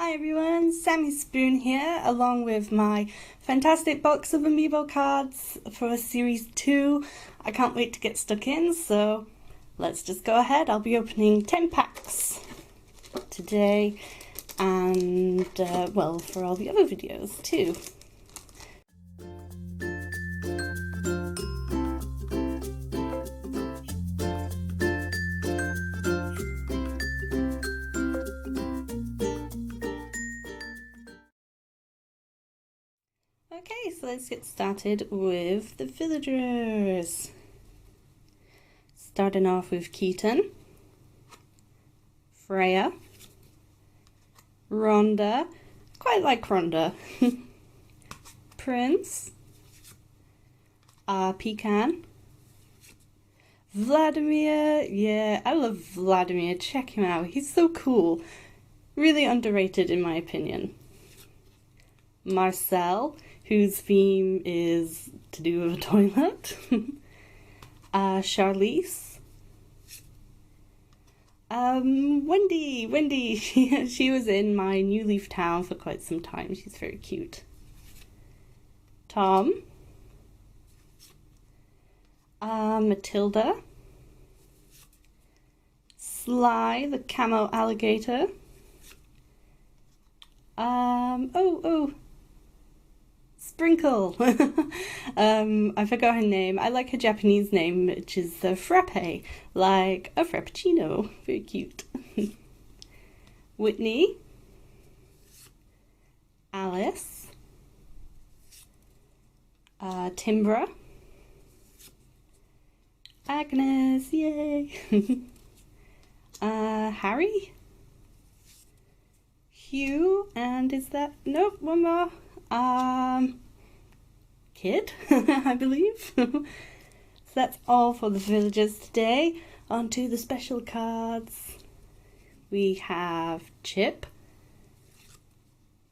Hi everyone, Sammy Spoon here, along with my fantastic box of Amiibo cards for Series 2. I can't wait to get stuck in, so let's just go ahead. I'll be opening 10 packs today and, well, for all the other videos too. Okay, so let's get started with the villagers. Starting off with Keaton, Freya, Rhonda, quite like Rhonda, Prince, Pecan, Vladimir. Yeah, I love Vladimir, check him out, he's so cool, really underrated in my opinion. Marcel, whose theme is to do with a toilet. Charlize. Wendy, she was in my New Leaf Town for quite some time. She's very cute. Tom. Matilda. Sly, the camo alligator. Sprinkle. I forgot her name. I like her Japanese name, which is the frappe, like a frappuccino. Very cute. Whitney, Alice, Timbra, Agnes, yay. Harry, Hugh, and is that, nope, one more. Kid, I believe. So that's all for the villagers today. On to the special cards. We have Chip,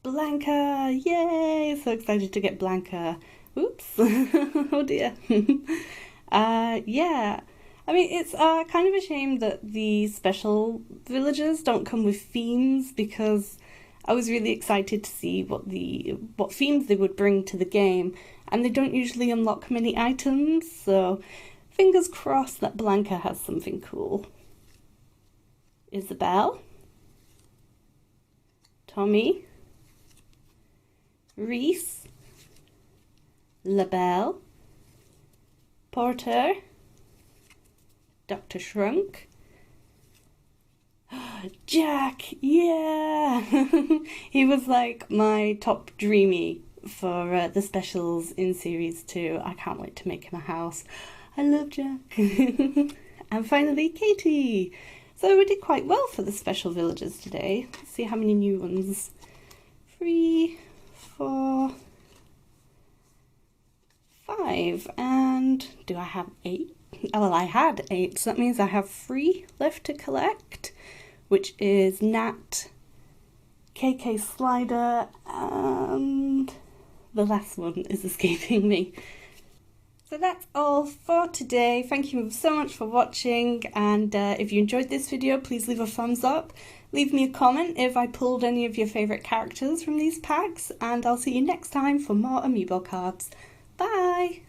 Blanca, yay! So excited to get Blanca. Oops, oh dear. Yeah, I mean, it's kind of a shame that the special villagers don't come with themes, because I was really excited to see what themes they would bring to the game, and they don't usually unlock many items, so fingers crossed that Blanca has something cool. Isabel, Tommy, Reese, Labelle, Porter, Dr. Shrunk, Jack, yeah! He was like my top dreamy for the specials in Series 2. I can't wait to make him a house. I love Jack. And finally, Katie. So we did quite well for the special villagers today. Let's see how many new ones. 3, 4, 5. And do I have 8? Oh, well, I had 8, so that means I have 3 left to collect, which is Nat, KK Slider, and the last one is escaping me. So that's all for today. Thank you so much for watching, and if you enjoyed this video, please leave a thumbs up. Leave me a comment if I pulled any of your favourite characters from these packs, and I'll see you next time for more Amiibo cards. Bye!